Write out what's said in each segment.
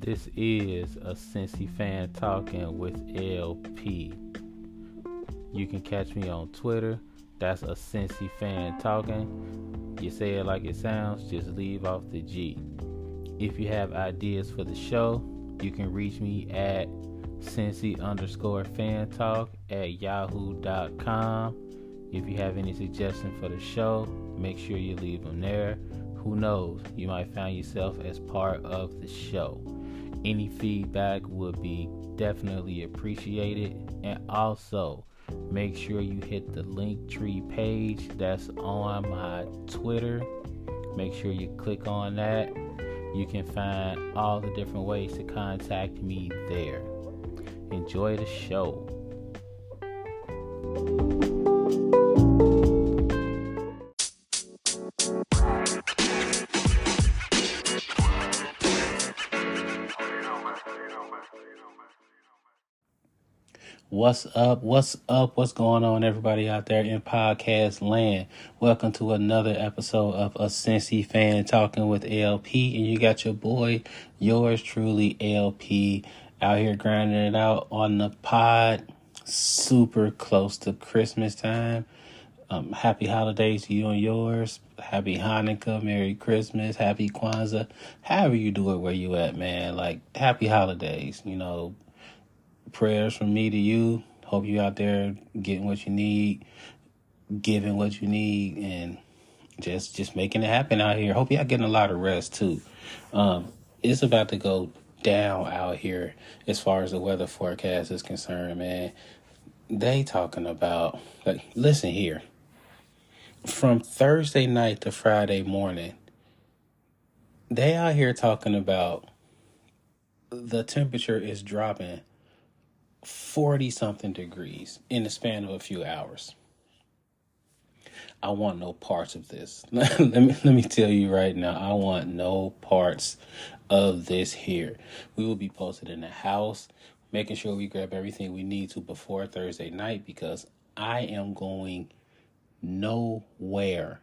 This is a Cincy fan talking with LP. You can catch me on Twitter. That's a Cincy fan talking. You say it like it sounds, just leave off the G. If you have ideas for the show, you can reach me at Cincy_fan talk at yahoo.com. If you have any suggestions for the show, make sure you leave them there. Who knows, you might find yourself as part of the show. Any feedback would be definitely appreciated. And also, make sure you hit the Linktree page that's on my Twitter. Make sure you click on that. You can find all the different ways to contact me there. Enjoy the show. What's up? What's up? What's going on, everybody out there in podcast land? Welcome to another episode of A Cincy Fan Talking with LP. And you got your boy, yours truly, LP, out here grinding it out on the pod. Super close to Christmas time. Happy holidays to you and yours. Happy Hanukkah, Merry Christmas, Happy Kwanzaa. However you do it where you at, man. Like, happy holidays, prayers from me to you. Hope you out there getting what you need, giving what you need, and just making it happen out here. Hope y'all getting a lot of rest too. It's about to go down out here as far as the weather forecast is concerned, man. They talking about, like, listen here. From Thursday night to Friday morning, they out here talking about the temperature is dropping 40 something degrees in the span of a few hours. I want no parts of this. let me tell you right now, I want no parts of this here. We will be posted in the house, making sure we grab everything we need to before Thursday night, because I am going nowhere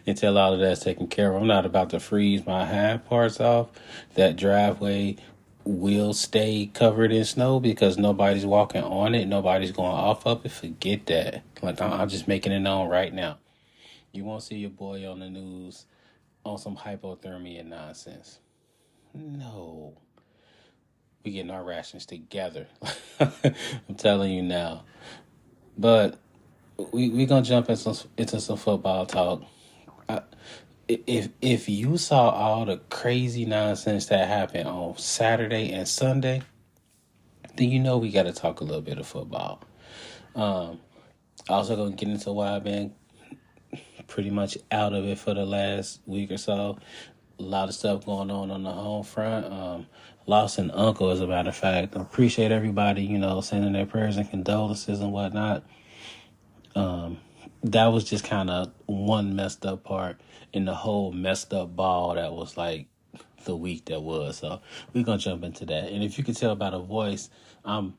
until all of that's taken care of. I'm not about to freeze my hind parts off. That driveway will stay covered in snow because nobody's walking on it. Nobody's going off of it. Forget that. Like, I'm just making it known right now. You won't see your boy on the news on some hypothermia nonsense. No. We getting our rations together. I'm telling you now. But we gonna jump into some football talk. If you saw all the crazy nonsense that happened on Saturday and Sunday, then you know we got to talk a little bit of football. Also going to get into why I've been pretty much out of it for the last week or so. A lot of stuff going on the home front. Lost an uncle, as a matter of fact. I appreciate everybody, sending their prayers and condolences and whatnot. That was just kind of one messed up part in the whole messed up ball that was like the week that was. So we're going to jump into that. And if you can tell by the voice, I'm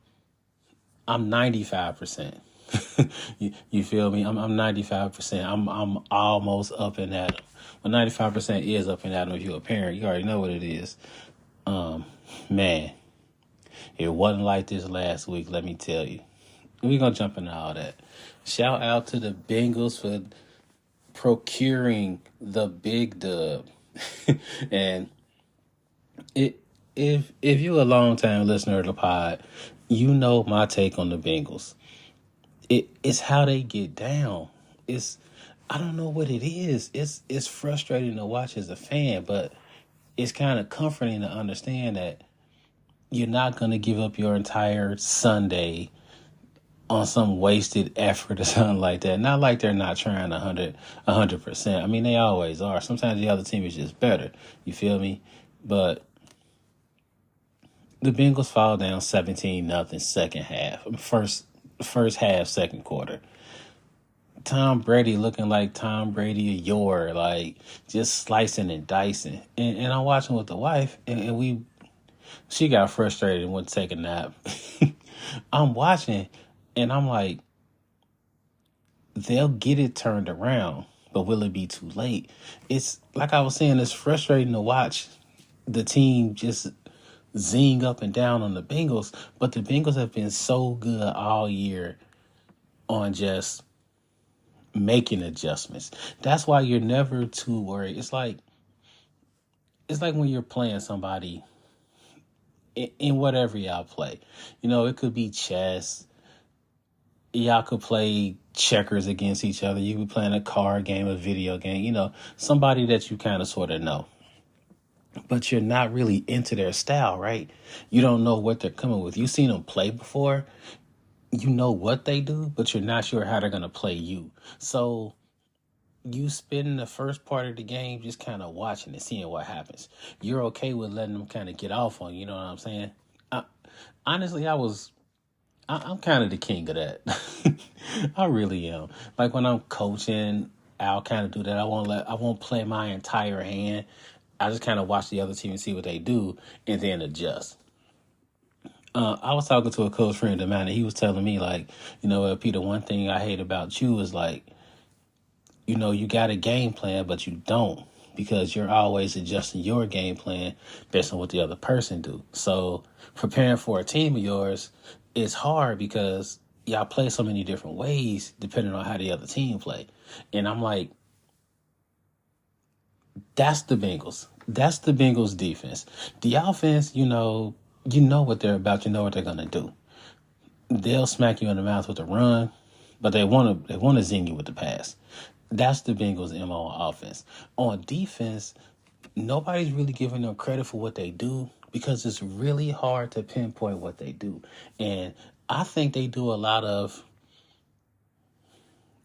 95%. you feel me? I'm 95%. I'm almost up and at 'em. Well, 95% is up and at 'em. If you're a parent, you already know what it is. Man, it wasn't like this last week, let me tell you. We're going to jump into all that. Shout out to the Bengals for procuring the big dub. And if you're a long time listener to the pod, you know my take on the Bengals. It's how they get down. I don't know what it is. It's frustrating to watch as a fan, but it's kind of comforting to understand that you're not going to give up your entire Sunday on some wasted effort or something like that. Not like they're not trying 100%. I mean, they always are. Sometimes the other team is just better. You feel me? But the Bengals fall down 17-0 second half. First half, second quarter. Tom Brady looking like Tom Brady of yore, like just slicing and dicing. And I'm watching with the wife, and she got frustrated and went to take a nap. I'm watching, and I'm like, they'll get it turned around, but will it be too late? It's like I was saying, it's frustrating to watch the team just zing up and down on the Bengals, but the Bengals have been so good all year on just making adjustments. That's why you're never too worried. It's like when you're playing somebody in whatever y'all play. You know, it could be chess. Y'all could play checkers against each other. You could be playing a card game, a video game, you know, somebody that you kind of sort of know. But you're not really into their style, right? You don't know what they're coming with. You've seen them play before. You know what they do, but you're not sure how they're going to play you. So you spend the first part of the game just kind of watching and seeing what happens. You're okay with letting them kind of get off on you, you know what I'm saying? Honestly, I'm kind of the king of that. I really am. Like when I'm coaching, I'll kind of do that. I won't play my entire hand. I just kind of watch the other team and see what they do and then adjust. I was talking to a close friend of mine and he was telling me like, you know, Peter, one thing I hate about you is like, you know, you got a game plan, but you don't because you're always adjusting your game plan based on what the other person do. So preparing for a team of yours is hard because y'all play so many different ways depending on how the other team play. And I'm like, that's the Bengals. That's the Bengals defense. The offense, you know what they're about. You know what they're going to do. They'll smack you in the mouth with a run, but they want to zing you with the pass. That's the Bengals' MO on offense. On defense, nobody's really giving them credit for what they do because it's really hard to pinpoint what they do. And I think they do a lot of,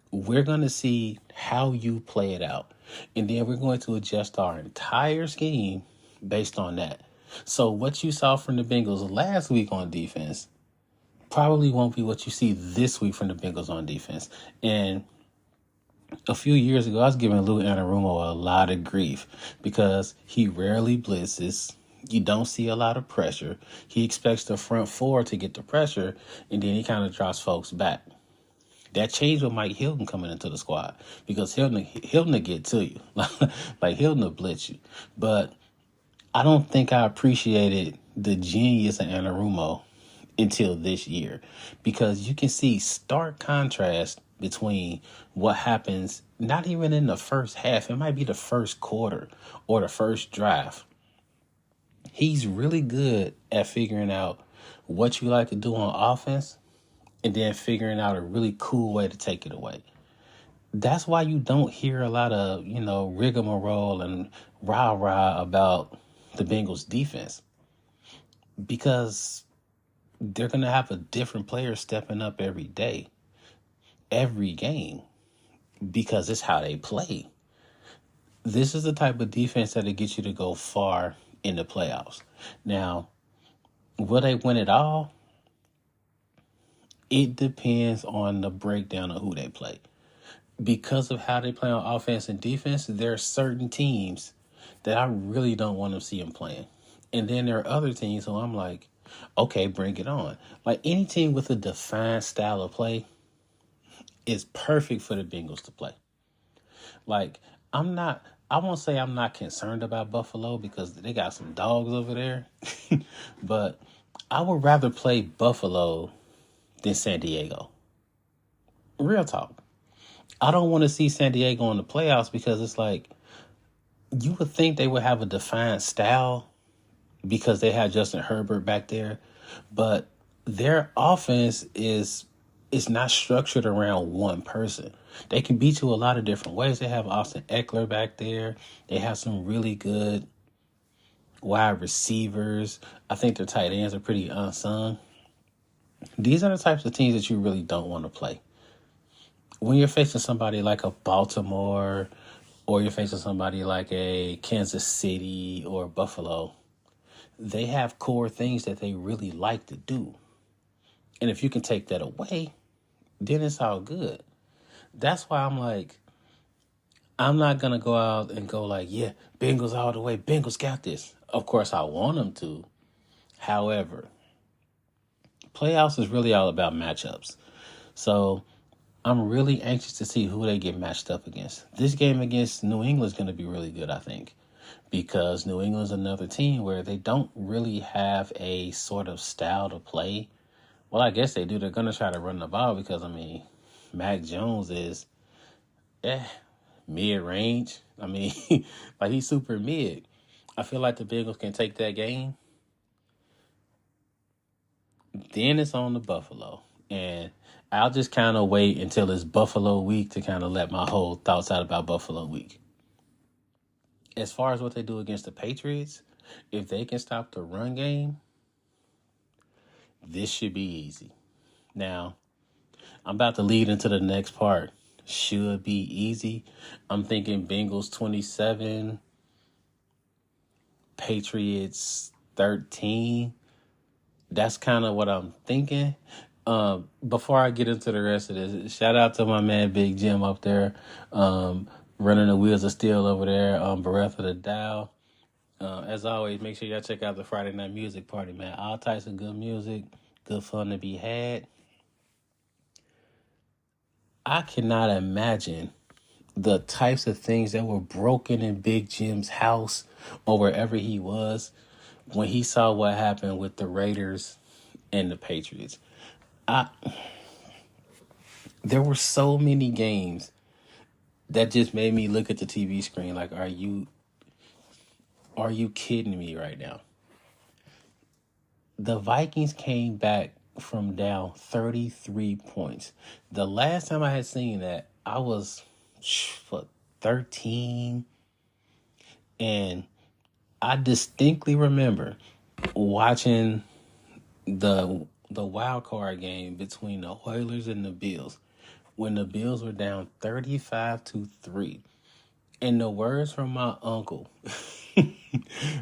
we're going to see how you play it out. And then we're going to adjust our entire scheme based on that. So what you saw from the Bengals last week on defense probably won't be what you see this week from the Bengals on defense. And a few years ago, I was giving Lou Anarumo a lot of grief because he rarely blitzes. You don't see a lot of pressure. He expects the front four to get the pressure, and then he kind of drops folks back. That changed with Mike Hilton coming into the squad because Hilton get to you. Like Hilton will blitz you. But I don't think I appreciated the genius of Anarumo until this year because you can see stark contrast between what happens not even in the first half. It might be the first quarter or the first drive. He's really good at figuring out what you like to do on offense and then figuring out a really cool way to take it away. That's why you don't hear a lot of, you know, rigmarole and rah-rah about the Bengals defense because they're going to have a different player stepping up every day, every game, because it's how they play. This is the type of defense that'll get you to go far in the playoffs. Now, will they win it all? It depends on the breakdown of who they play. Because of how they play on offense and defense, there are certain teams that I really don't want to see them playing. And then there are other teams who I'm like, okay, bring it on. Like any team with a defined style of play is perfect for the Bengals to play. Like I won't say I'm not concerned about Buffalo because they got some dogs over there. But I would rather play Buffalo than San Diego. Real talk. I don't want to see San Diego in the playoffs because it's like you would think they would have a defined style because they had Justin Herbert back there, but their offense is not structured around one person. They can beat you a lot of different ways. They have Austin Eckler back there. They have some really good wide receivers. I think their tight ends are pretty unsung. These are the types of teams that you really don't want to play. When you're facing somebody like a Baltimore or you're facing somebody like a Kansas City or Buffalo, they have core things that they really like to do. And if you can take that away, then it's all good. That's why I'm like, I'm not going to go out and go like, yeah, Bengals all the way. Bengals got this. Of course, I want them to. However, playoffs is really all about matchups. So I'm really anxious to see who they get matched up against. This game against New England is going to be really good, I think. because New England's another team where they don't really have a sort of style to play. Well, I guess they do. They're going to try to run the ball because, I mean, Mac Jones is mid-range. I mean, like he's super mid. I feel like the Bengals can take that game. Then it's on the Buffalo. And I'll just kind of wait until it's Buffalo week to kind of let my whole thoughts out about Buffalo week. As far as what they do against the Patriots, if they can stop the run game, this should be easy. Now, I'm about to lead into the next part. Should be easy. I'm thinking Bengals 27, Patriots 13. That's kind of what I'm thinking. Before I get into the rest of this, shout out to my man Big Jim up there, running the wheels of steel over there on Breath of the Dow. As always, make sure y'all check out the Friday Night Music Party, man. All types of good music, good fun to be had. I cannot imagine the types of things that were broken in Big Jim's house or wherever he was when he saw what happened with the Raiders and the Patriots. There were so many games that just made me look at the TV screen like, are you kidding me right now? The Vikings came back from down 33 points. The last time I had seen that, I was 13, and I distinctly remember watching the wild card game between the Oilers and the Bills when the Bills were down 35-3. And the words from my uncle,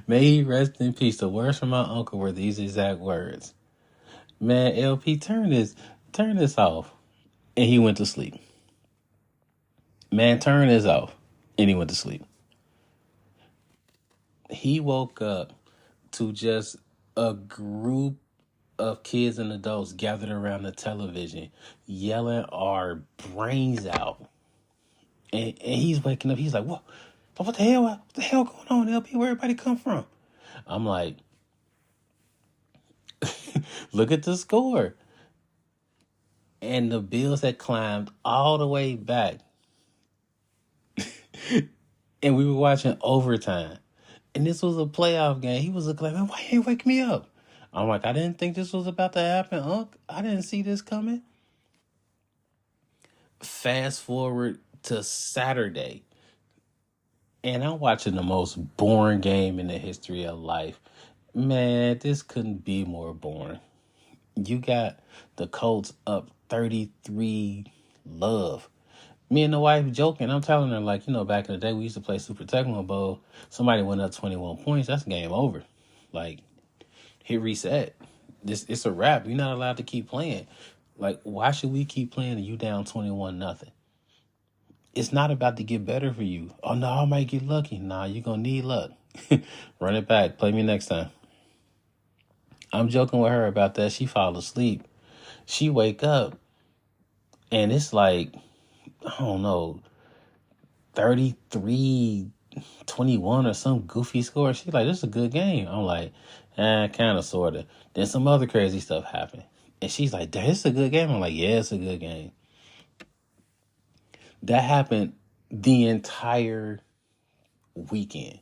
may he rest in peace, the words from my uncle were these exact words. Man, LP, turn this off. And he went to sleep. Man, turn this off. And he went to sleep. He woke up to just a group of kids and adults gathered around the television, yelling our brains out. And he's waking up. He's like, what the hell? What the hell going on, LP? Where everybody come from? I'm like, look at the score. And the Bills had climbed all the way back. And we were watching overtime. And this was a playoff game. He was like, man, why you ain't wake me up? I'm like, I didn't think this was about to happen, Unc. I didn't see this coming. Fast forward to Saturday. And I'm watching the most boring game in the history of life. Man, this couldn't be more boring. You got the Colts up 33 love. Me and the wife joking. I'm telling her, like, back in the day, we used to play Super Tecmo Bowl. Somebody went up 21 points. That's game over. Like, hit reset. It's a wrap. You're not allowed to keep playing. Like, why should we keep playing and you down 21-0? It's not about to get better for you. Oh, no, I might get lucky. Nah, you're going to need luck. Run it back. Play me next time. I'm joking with her about that. She fall asleep. She wake up, and it's like, I don't know, 33-21 or some goofy score. She's like, this is a good game. I'm like, kind of, sort of. Then some other crazy stuff happened. And she's like, this is a good game. I'm like, yeah, it's a good game. That happened the entire weekend.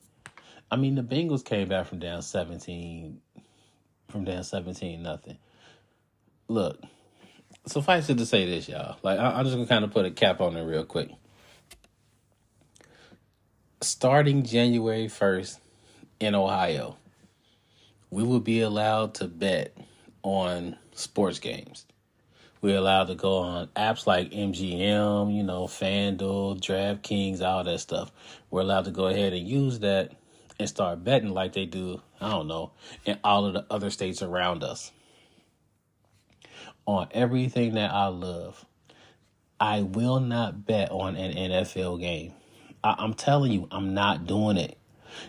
I mean, the Bengals came back from down 17 nothing. Look, suffice it to say this, y'all. Like, I'm just gonna kind of put a cap on it real quick. Starting January 1st in Ohio, we will be allowed to bet on sports games. We're allowed to go on apps like MGM, FanDuel, DraftKings, all that stuff. We're allowed to go ahead and use that and start betting like they do, I don't know, in all of the other states around us. On everything that I love, I will not bet on an NFL game. I'm telling you, I'm not doing it.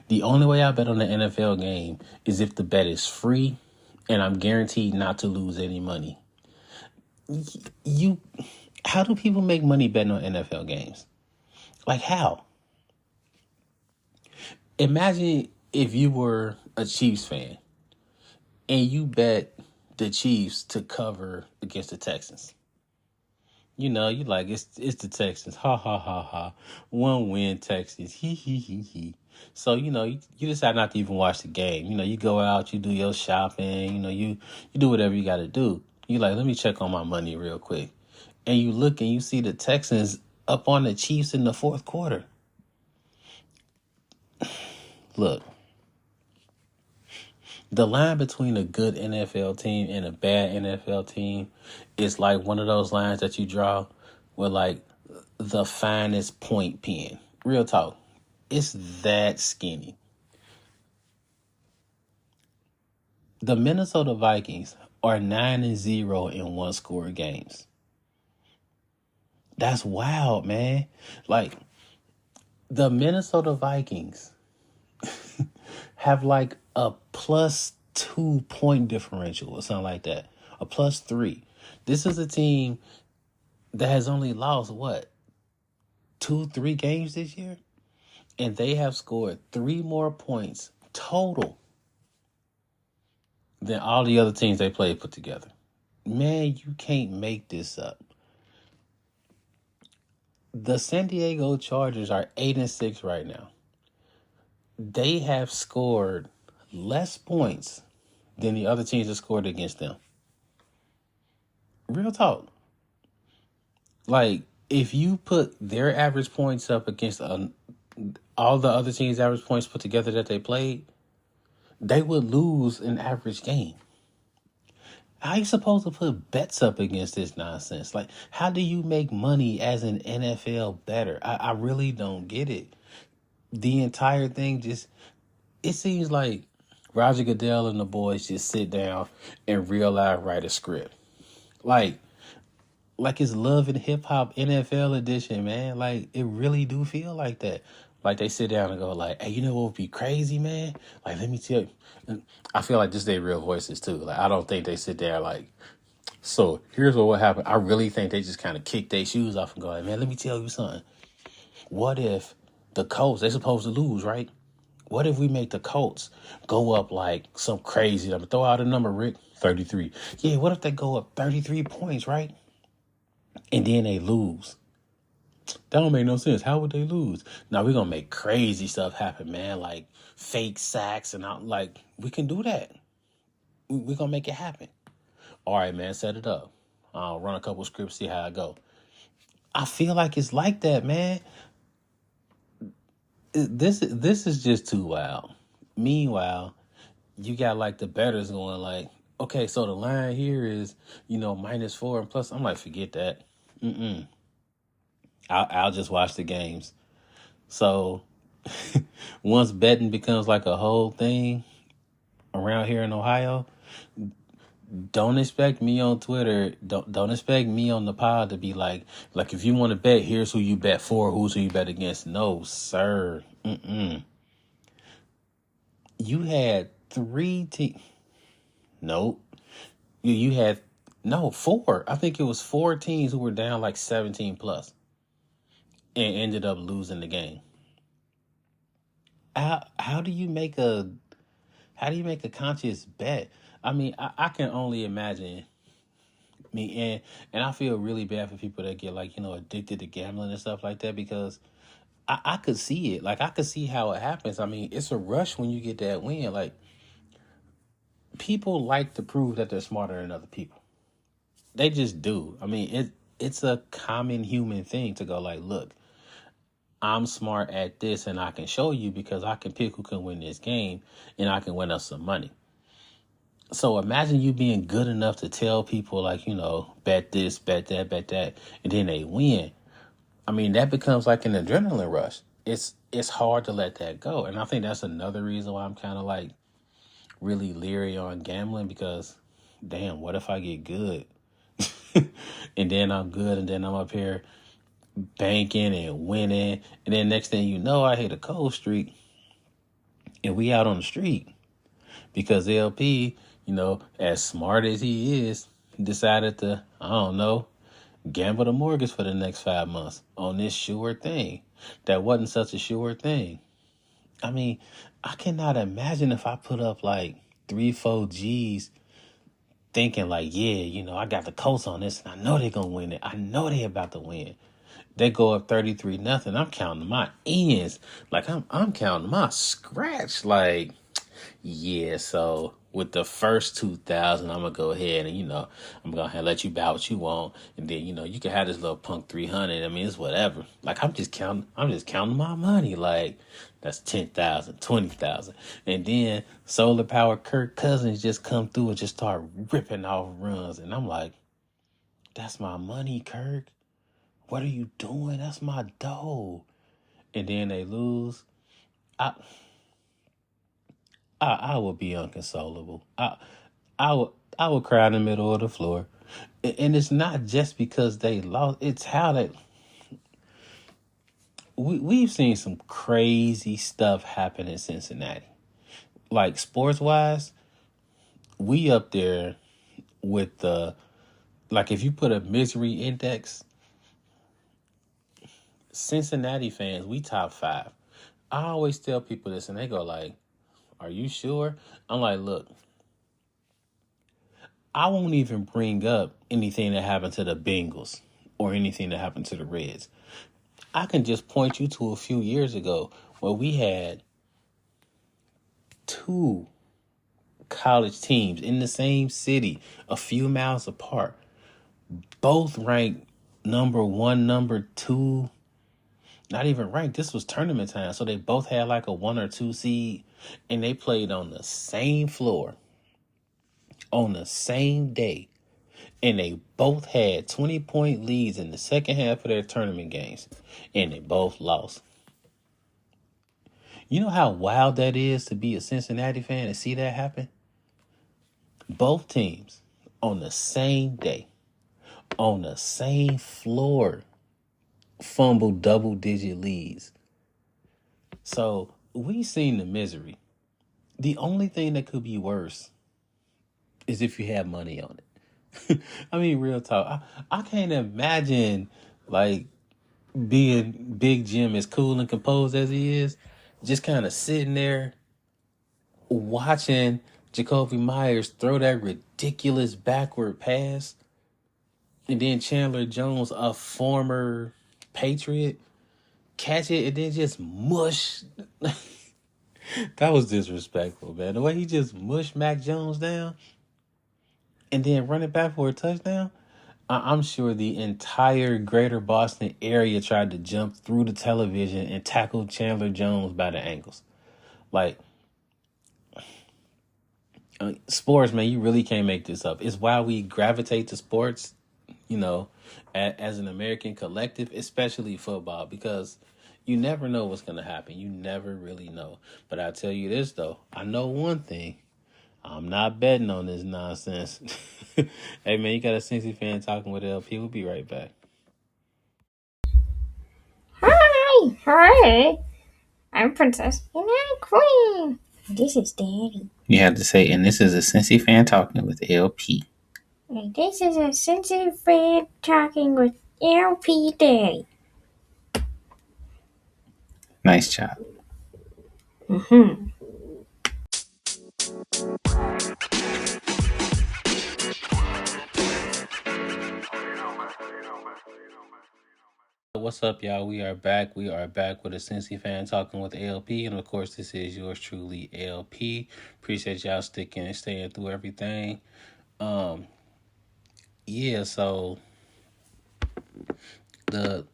The only way I bet on an NFL game is if the bet is free and I'm guaranteed not to lose any money. How do people make money betting on NFL games? Like, how? Imagine if you were a Chiefs fan and you bet the Chiefs to cover against the Texans. You know, you like it's the Texans. Ha ha ha ha. One win Texans. He he he he. So, you decide not to even watch the game. You go out, you do your shopping, you do whatever you gotta do. You like, let me check on my money real quick. And you look and you see the Texans up on the Chiefs in the fourth quarter. Look, the line between a good NFL team and a bad NFL team is like one of those lines that you draw with like the finest point pen. Real talk. It's that skinny. The Minnesota Vikings are 9-0 in one score games. That's wild, man. Like, the Minnesota Vikings have like a +2 point differential or something like that. A +3. This is a team that has only lost, what, 2-3 games this year? And they have scored 3 more points total than all the other teams they played put together. Man, you can't make this up. The San Diego Chargers are 8-6 right now. They have scored less points than the other teams that scored against them. Real talk. Like, if you put their average points up against all the other teams' average points put together that they played, they would lose an average game. How are you supposed to put bets up against this nonsense? Like, how do you make money as an NFL bettor? I really don't get it. The entire thing it seems like Roger Goodell and the boys just sit down and real life write a script. Like it's Love and Hip Hop NFL edition, man. Like, it really do feel like that. Like, they sit down and go like, hey, you know what would be crazy, man? Like, let me tell you. And I feel like this is their real voices too. Like, I don't think they sit there like, so here's what happened. I really think they just kind of kick their shoes off and go like, man, let me tell you something. What if the Colts, they're supposed to lose, right? What if we make the Colts go up like some crazy number? Throw out a number, Rick. 33. Yeah, what if they go up 33 points, right? And then they lose. That don't make no sense. How would they lose? Now, we're going to make crazy stuff happen, man. Like fake sacks and like, we can do that. We're going to make it happen. All right, man, set it up. I'll run a couple scripts, see how I go. I feel like it's like that, man. This is just too wild. Meanwhile, you got like the bettors going like, okay, so the line here is, -4 and plus. I'm like, forget that. I'll just watch the games. So once betting becomes like a whole thing around here in Ohio, don't expect me on Twitter. Don't expect me on the pod to be like if you want to bet, here's who you bet for, who you bet against. No, sir. You had 3 teams. Nope. You had 4. I think it was 4 teams who were down like 17 plus and ended up losing the game. How do you make a conscious bet? I mean, I can only imagine me, and I feel really bad for people that get like, addicted to gambling and stuff like that, because I could see it. Like, I could see how it happens. I mean, it's a rush when you get that win. Like, people like to prove that they're smarter than other people. They just do. I mean, it's a common human thing to go like, look, I'm smart at this and I can show you because I can pick who can win this game and I can win us some money. So imagine you being good enough to tell people like, bet this, bet that, and then they win. I mean, that becomes like an adrenaline rush. It's hard to let that go. And I think that's another reason why I'm kind of like really leery on gambling, because damn, what if I get good? And then I'm good and then I'm up here banking and winning, and then next thing you know, I hit a cold streak and we out on the street because LP, as smart as he is, decided to, I don't know, gamble the mortgage for the next 5 months on this sure thing that wasn't such a sure thing. I mean, I cannot imagine if I put up like 3, 4 G's thinking like, yeah, I got the Colts on this and I know they're gonna win it. I know they about to win. They go up 33-0. I'm counting my ends. Like I'm counting my scratch. Like, yeah, so with the first 2,000, I'm gonna go ahead and I'm gonna let you buy what you want, and then you can have this little punk 300. I mean, it's whatever. Like I'm just counting my money. Like that's 10,000, 20,000, and then solar power Kirk Cousins just come through and just start ripping off runs, and I'm like, that's my money, Kirk. What are you doing? That's my dough. And then they lose. I I would be inconsolable. I would I would cry in the middle of the floor. And it's not just because they lost. It's how that we've seen some crazy stuff happen in Cincinnati. Like sports wise, we up there with the like if you put a misery index, Cincinnati fans, we top 5. I always tell people this and they go like, "Are you sure?" I'm like, "Look, I won't even bring up anything that happened to the Bengals or anything that happened to the Reds. I can just point you to a few years ago where we had 2 college teams in the same city, a few miles apart, both ranked number 1, number 2, not even ranked. This was tournament time. So they both had like a 1 or 2 seed, and they played on the same floor on the same day. And they both had 20-point leads in the second half of their tournament games. And they both lost. You know how wild that is to be a Cincinnati fan and see that happen? Both teams on the same day, on the same floor, fumbled double-digit leads. So we've seen the misery. The only thing that could be worse is if you have money on it. I mean, real talk. I can't imagine like being Big Jim as cool and composed as he is, just kind of sitting there watching Jacoby Myers throw that ridiculous backward pass, and then Chandler Jones, a former Patriot, catch it and then just mush. That was disrespectful, man. The way he just mushed Mac Jones down and then run it back for a touchdown. I'm sure the entire greater Boston area tried to jump through the television and tackle Chandler Jones by the ankles. Like, sports, man, you really can't make this up. It's why we gravitate to sports, as an American collective, especially football, because you never know what's going to happen. You never really know. But I tell you this, though. I know one thing. I'm not betting on this nonsense. Hey, man, you got a Cincy fan talking with LP. We'll be right back. Hi, I'm Princess and I'm Queen. This is Daddy. You have to say, and this is a Cincy fan talking with LP. And this is a sensitive friend talking with LP Daddy. Nice job. Mm-hmm. What's up, y'all? We are back. We are back with a Cincy fan talking with LP. And of course, this is yours truly, LP. Appreciate y'all sticking and staying through everything. Yeah, so the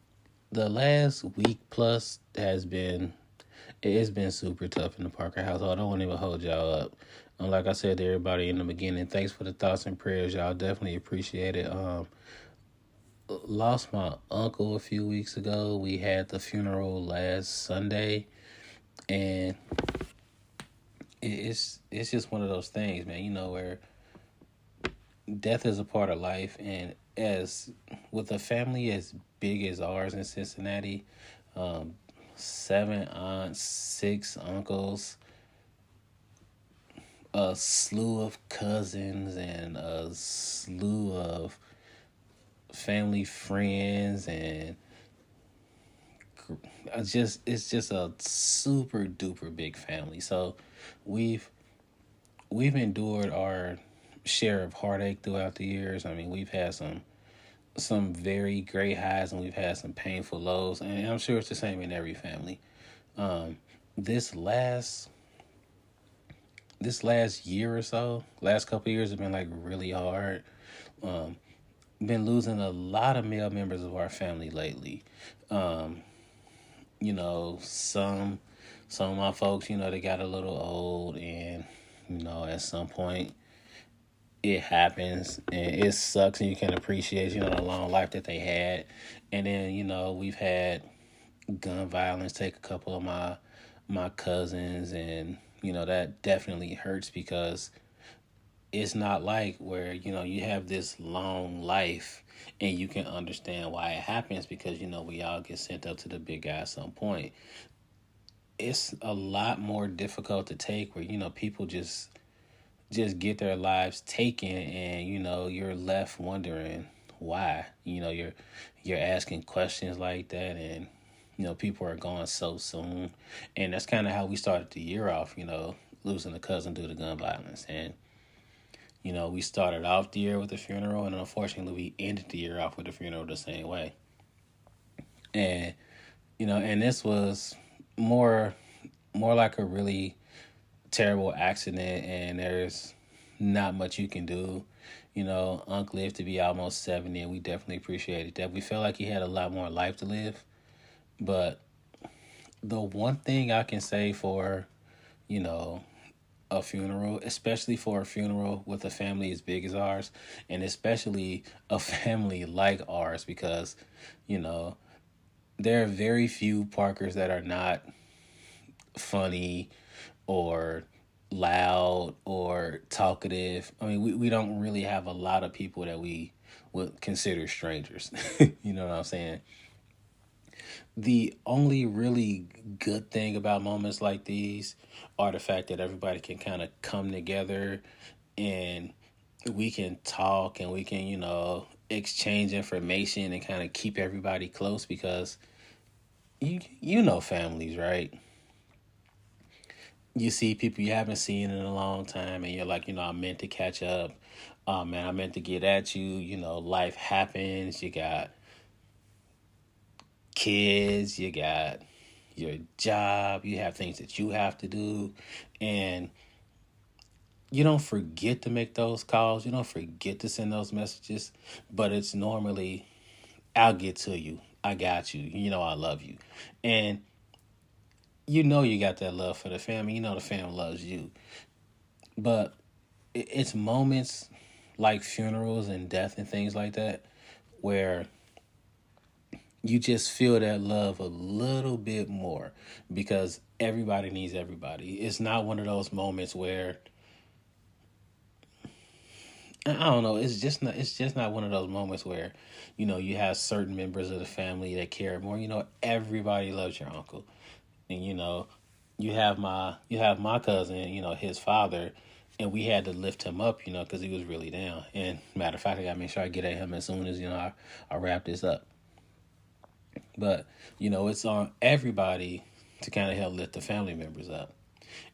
the last week plus it's been super tough in the Parker household. I don't want to even hold y'all up. Like I said to everybody in the beginning, thanks for the thoughts and prayers. Y'all definitely appreciate it. Lost my uncle a few weeks ago. We had the funeral last Sunday, and it's just one of those things, man. Where death is a part of life, and as with a family as big as ours in Cincinnati, 7 aunts, 6 uncles, a slew of cousins, and a slew of family friends and it's just a super duper big family. So we've we've endured our share of heartache throughout the years. I mean, we've had some very great highs and we've had some painful lows, and I'm sure it's the same in every family. Um, this last this last year or so, last couple of years have been like really hard. Um, been losing a lot of male members of our family lately. Um, some of my folks, they got a little old, and at some point it happens and it sucks, and you can appreciate the long life that they had. And then we've had gun violence take a couple of my cousins, and that definitely hurts because it's not like where you have this long life and you can understand why it happens, because we all get sent up to the big guy at some point. It's a lot more difficult to take where people just get their lives taken, and you're left wondering why. You're asking questions like that, and people are gone so soon. And that's kind of how we started the year off, losing a cousin due to gun violence. And we started off the year with a funeral, and unfortunately we ended the year off with a funeral the same way. And and this was more like a really terrible accident, and there's not much you can do. Unc lived to be almost 70, and we definitely appreciated that. We felt like he had a lot more life to live. But the one thing I can say for, you know, a funeral, especially for a funeral with a family as big as ours, and especially a family like ours, because, you know, there are very few Parkers that are not funny or loud or talkative. I mean, we don't really have a lot of people that we would consider strangers. You know what I'm saying? The only really good thing about moments like these are the fact that everybody can kind of come together, and we can talk, and we can, exchange information and kind of keep everybody close, because you know families, right? You see people you haven't seen in a long time, and you're like, I meant to catch up. Oh man, I meant to get at you. Life happens. You got kids, you got your job, you have things that you have to do, and you don't forget to make those calls, you don't forget to send those messages, but it's normally, I'll get to you, I got you, I love you. And you got that love for the family, the family loves you. But it's moments like funerals and death and things like that where you just feel that love a little bit more, because everybody needs everybody. It's not one of those moments where, I don't know, it's just not one of those moments where, you have certain members of the family that care more. Everybody loves your uncle. And you have my cousin, his father, and we had to lift him up, because he was really down. And matter of fact, I gotta make sure I get at him as soon as I wrap this up. But, it's on everybody to kind of help lift the family members up.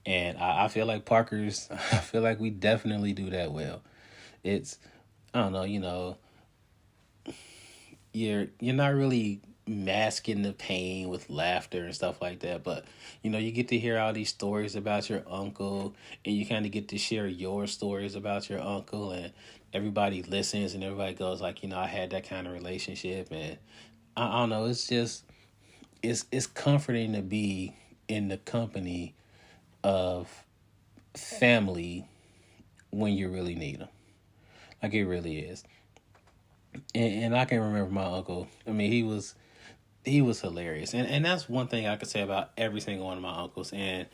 And I feel like Parkers, I feel like we definitely do that well. It's, I don't know, you're not really masking the pain with laughter and stuff like that, but you get to hear all these stories about your uncle, and you kind of get to share your stories about your uncle, and everybody listens, and everybody goes like, I had that kind of relationship. And I don't know. It's just it's comforting to be in the company of family when you really need them. Like, it really is. And I can remember my uncle. I mean, he was hilarious, and that's one thing I could say about every single one of my uncles. And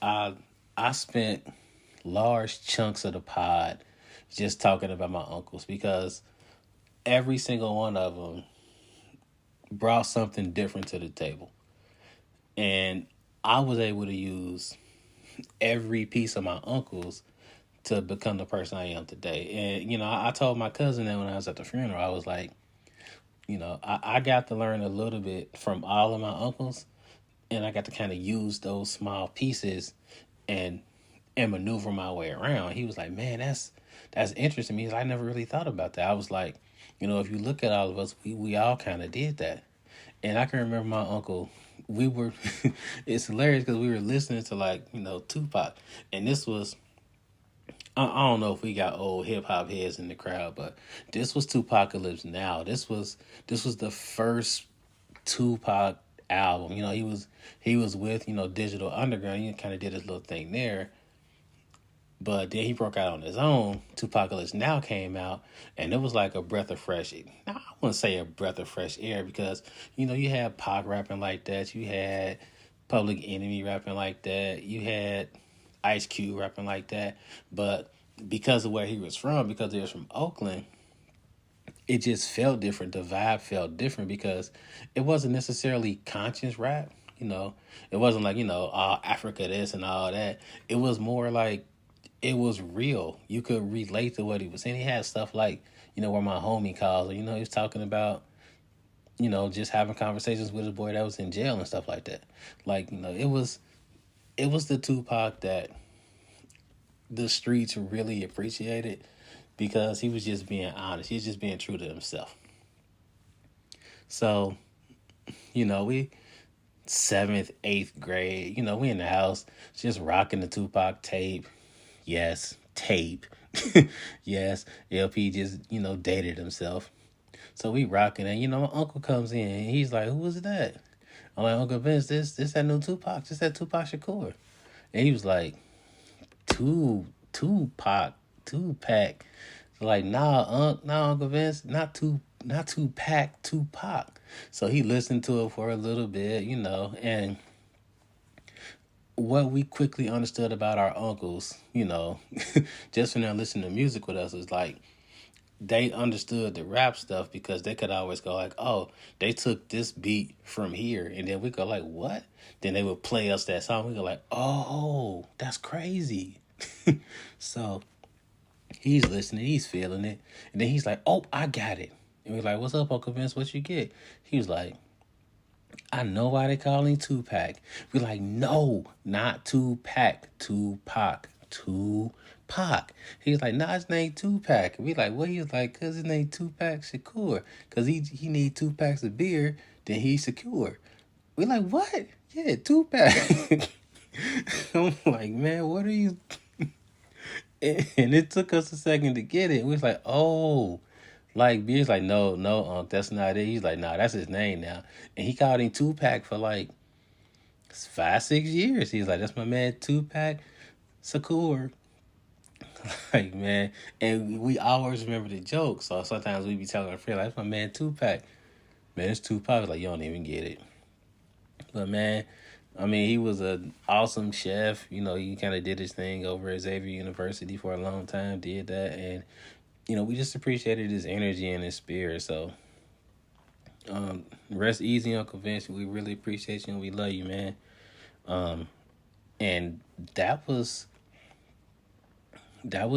I I spent large chunks of the pod just talking about my uncles, because every single one of them brought something different to the table. And I was able to use every piece of my uncles to become the person I am today. And, I told my cousin that when I was at the funeral, I was like, I got to learn a little bit from all of my uncles, and I got to kind of use those small pieces and maneuver my way around. He was like, "Man, that's interesting." Because I never really thought about that. I was like, if you look at all of us, we all kind of did that. And I can remember my uncle. We were, it's hilarious because we were listening to Tupac, and this was. I don't know if we got old hip hop heads in the crowd, but this was Tupacalypse Now. This was the first Tupac album. He was with Digital Underground. He kind of did his little thing there, but then he broke out on his own. Tupacalypse Now came out, and it was like a breath of fresh. Now I wouldn't say a breath of fresh air because you had Pac rapping like that. You had Public Enemy rapping like that. You had Ice Cube rapping like that. But because of where he was from, because he was from Oakland, it just felt different. The vibe felt different because it wasn't necessarily conscious rap. It wasn't like, Africa this and all that. It was more like it was real. You could relate to what he was saying. He had stuff like, where my homie calls, or, he was talking about, just having conversations with his boy that was in jail and stuff like that. Like, it was the Tupac that the streets really appreciated because he was just being honest. He was just being true to himself. So, we seventh, eighth grade, we in the house just rocking the Tupac tape. Yes, tape. Yes, LP just, dated himself. So we rocking and my uncle comes in and he's like, "Who was that?" I'm like, "Uncle Vince, this that new Tupac, this that Tupac Shakur." And he was like, Tupac, Tupac. Like, nah, Uncle Vince, not Tupac, Tupac. So he listened to it for a little bit, and what we quickly understood about our uncles, just from them listening to music with us, is like they understood the rap stuff because they could always go like, "Oh, they took this beat from here," and then we go like, "What?" Then they would play us that song. We go like, "Oh, that's crazy." So he's listening, he's feeling it, and then he's like, "Oh, I got it." And we're like, "What's up, Uncle Vince? What you get?" He was like, "I know why they call him Tupac." We're like, "No, not Tupac, Tupac, Tupac." He's like, "Nah, his name Tupac." We like, "What?" He was like, "Cause his name Tupac Shakur. Cause he need 2 packs of beer, then he's secure." We like, "What?" "Yeah, Tupac." I'm like, "Man, what are you?" And it took us a second to get it. We was like, "Oh." Like, Beer's like, "No, no, that's not it." He's like, "Nah, that's his name now." And he called him Tupac for like 5, 6 years. He's like, "That's my man Tupac Shakur." Like, man. And we always remember the joke. So sometimes we be telling our friend, like, "That's my man Tupac." "Man, it's Tupac." Like, you don't even get it. But man, I mean, he was an awesome chef. He kind of did his thing over at Xavier University for a long time, did that. And, we just appreciated his energy and his spirit. So, rest easy, Uncle Vince. We really appreciate you and we love you, man. And that was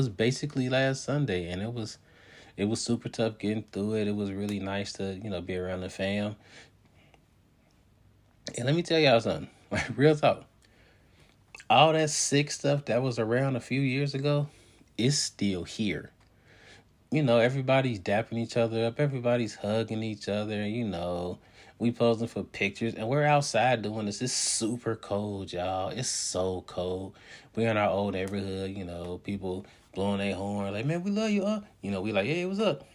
basically last Sunday, and it was super tough getting through it. It was really nice to be around the fam. And let me tell y'all something, like real talk. All that sick stuff that was around a few years ago is still here. Everybody's dapping each other up. Everybody's hugging each other. We posing for pictures, and we're outside doing this. It's super cold, y'all. It's so cold. We're in our old neighborhood. People blowing their horn like, "Man, we love you, huh?" We like, "Hey, what's up?"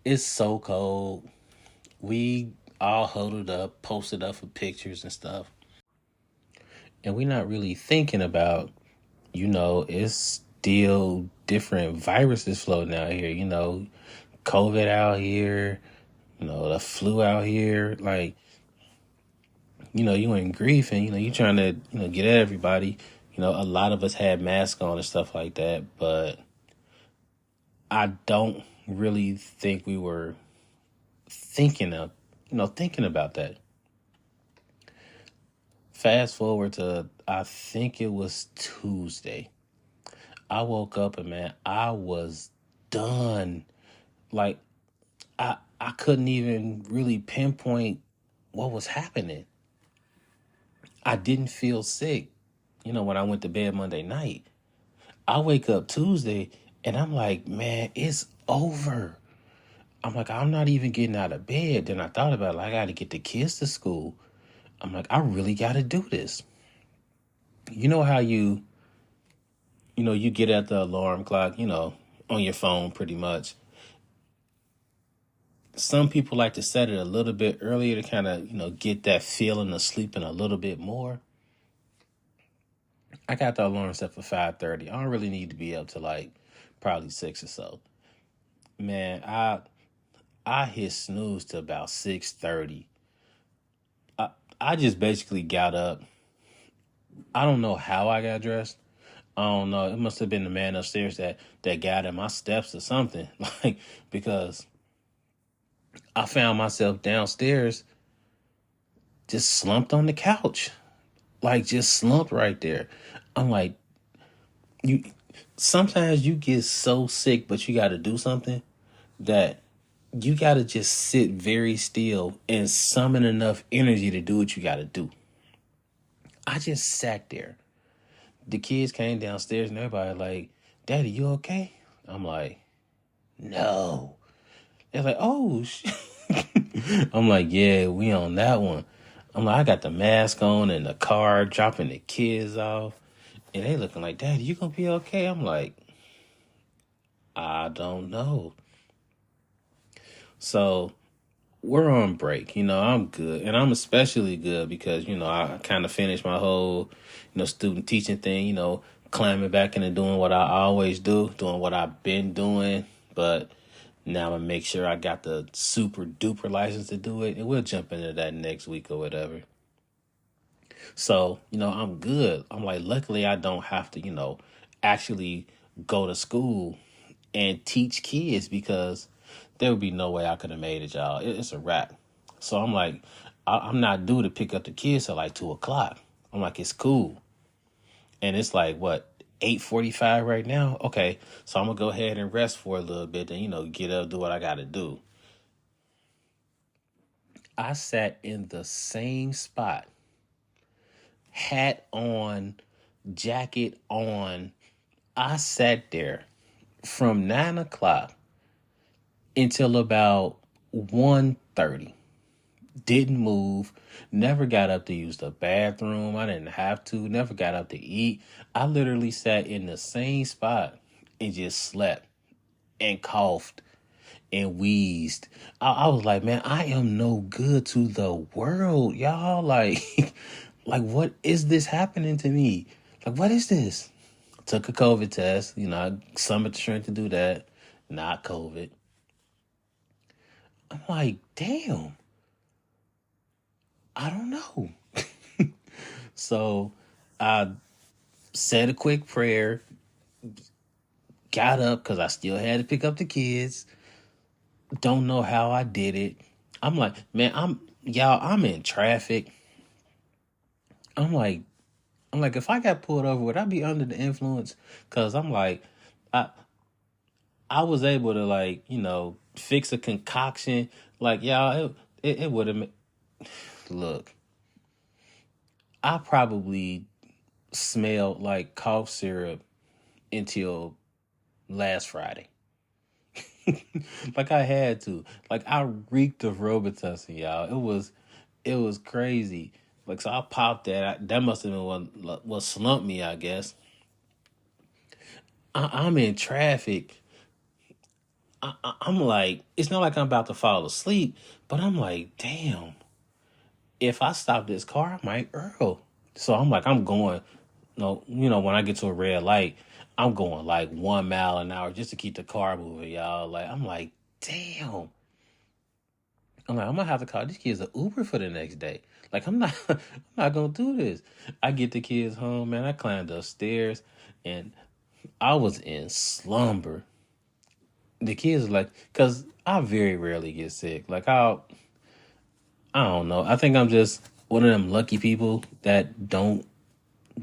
It's so cold. We all huddled up, posted up for pictures and stuff, and we're not really thinking about, it's still different viruses floating out here. COVID out here, the flu out here. Like, you in grief and, you trying to, get at everybody. A lot of us had masks on and stuff like that, but I don't really think we were thinking about that. Fast forward to, I think it was Tuesday. I woke up and man, I was done. Like, I I couldn't even really pinpoint what was happening. I didn't feel sick, when I went to bed Monday night. I wake up Tuesday and I'm like, man, it's over. I'm like, I'm not even getting out of bed. Then I thought about it, like, I got to get the kids to school. I'm like, I really got to do this. You know how you get at the alarm clock, on your phone pretty much. Some people like to set it a little bit earlier to kind of, get that feeling of sleeping a little bit more. I got the alarm set for 5:30. I don't really need to be up to like probably 6 or so. Man, I hit snooze to about 6:30. I just basically got up. I don't know how I got dressed. I don't know. It must have been the man upstairs that got in my steps or something. Like, because I found myself downstairs just slumped on the couch. Like, just slumped right there. I'm like, you sometimes you get so sick, but you got to do something that you got to just sit very still and summon enough energy to do what you got to do. I just sat there. The kids came downstairs and everybody like, Daddy, you okay? I'm like, no. They're like, oh, shit. I'm like, yeah, we on that one. I'm like, I got the mask on in the car, dropping the kids off. And they looking like, Daddy, you gonna be okay? I'm like, I don't know. So we're on break. I'm good. And I'm especially good because, I kind of finished my whole, student teaching thing, climbing back into doing what I always do, doing what I've been doing. But now I'm going to make sure I got the super duper license to do it. And we'll jump into that next week or whatever. So, I'm good. I'm like, luckily I don't have to, actually go to school and teach kids because there would be no way I could have made it, y'all. It's a wrap. So I'm like, I'm not due to pick up the kids at like 2:00. I'm like, it's cool. And it's like, what, 8:45 right now? Okay, so I'm going to go ahead and rest for a little bit and, get up, do what I got to do. I sat in the same spot, hat on, jacket on. I sat there from 9:00 until about 1:30. Didn't move, never got up to use the bathroom. I didn't have to, never got up to eat. I literally sat in the same spot and just slept and coughed and wheezed. I was like, man, I am no good to the world, y'all. Like, like, what is this happening to me? Like, what is this? Took a COVID test. I summoned the strength to do that. Not COVID. I'm like, damn. I don't know. So I said a quick prayer, got up because I still had to pick up the kids. Don't know how I did it. I'm like, man, I'm in traffic. I'm like, if I got pulled over, would I be under the influence? Because I'm like, I was able to like, fix a concoction. Like, y'all, it would have. Look, I probably smelled like cough syrup until last Friday. Like I had to. Like I reeked of Robitussin, y'all. It was crazy. Like so I popped that. That must have been what slumped me, I guess. I'm in traffic. I'm like, it's not like I'm about to fall asleep, but I'm like, damn. If I stop this car, I might Earl. So I'm like, I'm going. No, when I get to a red light, I'm going like 1 mile an hour just to keep the car moving, y'all. Like, I'm like, damn. I'm like, I'm gonna have to call these kids an Uber for the next day. Like, I'm not gonna do this. I get the kids home, man. I climbed upstairs and I was in slumber. The kids are like, cause I very rarely get sick. Like, I don't know. I think I'm just one of them lucky people that don't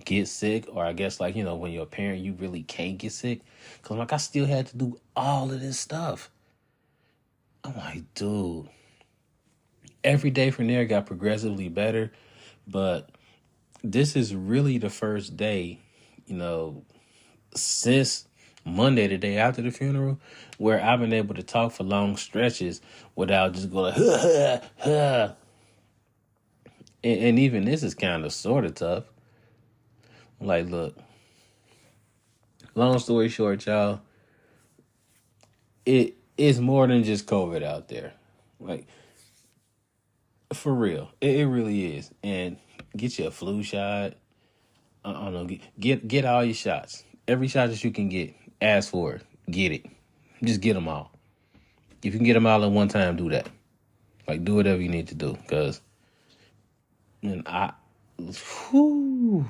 get sick, or I guess like when you're a parent you really can't get sick, because like I still had to do all of this stuff. I'm like, dude, every day from there got progressively better, but this is really the first day, you know, since Monday, the day after the funeral, where I've been able to talk for long stretches without just going, huh, huh, huh. And even this is kind of sort of tough. Like, look, long story short, y'all, it is more than just COVID out there. Like, for real, it really is. And get you a flu shot. I don't know. Get all your shots. Every shot that you can get, ask for it. Get it. Just get them all. If you can get them all at one time, do that. Like, do whatever you need to do. Because, man, whew,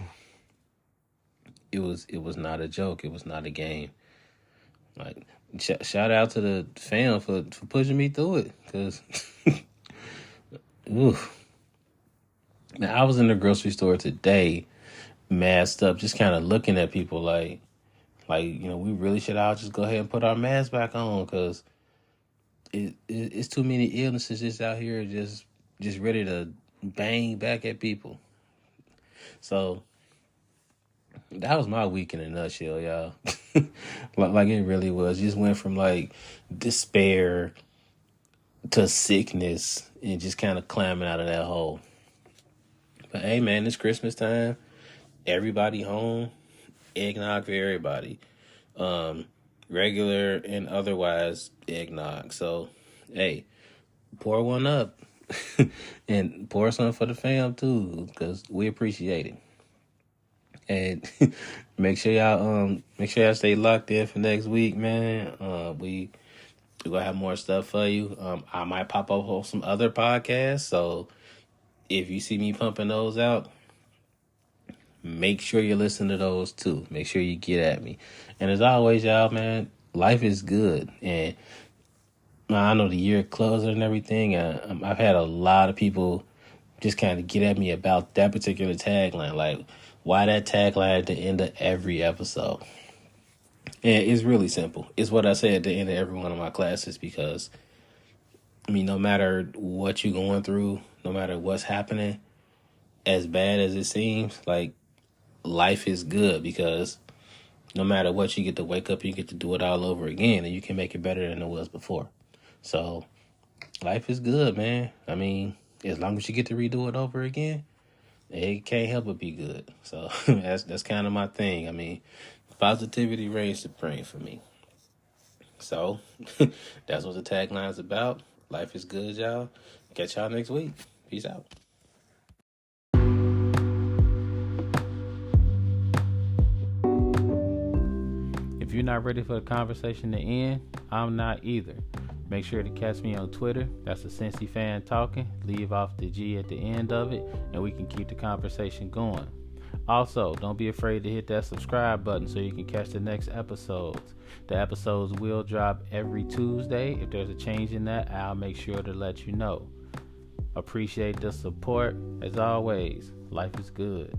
it was not a joke. It was not a game. Like, shout out to the fam for pushing me through it. Because, ooh. Now, I was in the grocery store today, masked up, just kind of looking at people like, we really should all just go ahead and put our masks back on because it's too many illnesses just out here just ready to bang back at people. So that was my week in a nutshell, y'all. like it really was. Just went from like despair to sickness and just kind of climbing out of that hole. But hey, man, it's Christmas time. Everybody home. Eggnog for everybody. Regular and otherwise eggnog. So, hey, pour one up. And pour some for the fam, too, because we appreciate it. And make sure y'all stay locked in for next week, man. We're gonna have more stuff for you. I might pop up on some other podcasts, so if you see me pumping those out, make sure you listen to those too. Make sure you get at me. And as always, y'all, man, life is good. And I know the year closing and everything. I've had a lot of people just kind of get at me about that particular tagline. Like, why that tagline at the end of every episode? And it's really simple. It's what I say at the end of every one of my classes because, I mean, no matter what you're going through, no matter what's happening, as bad as it seems, like, life is good because no matter what, you get to wake up, you get to do it all over again, and you can make it better than it was before. So, life is good, man. I mean, as long as you get to redo it over again, it can't help but be good. So that's kind of my thing. I mean, positivity reigns supreme for me. So that's what the tagline is about. Life is good, y'all. Catch y'all next week. Peace out. If you're not ready for the conversation to end, I'm not either. Make sure to catch me on Twitter. That's the Cincy Fan Talking. Leave off the G at the end of it, and we can keep the conversation going. Also, don't be afraid to hit that subscribe button so you can catch the next episodes. The episodes will drop every Tuesday. If there's a change in that, I'll make sure to let you know. Appreciate the support. As always, life is good.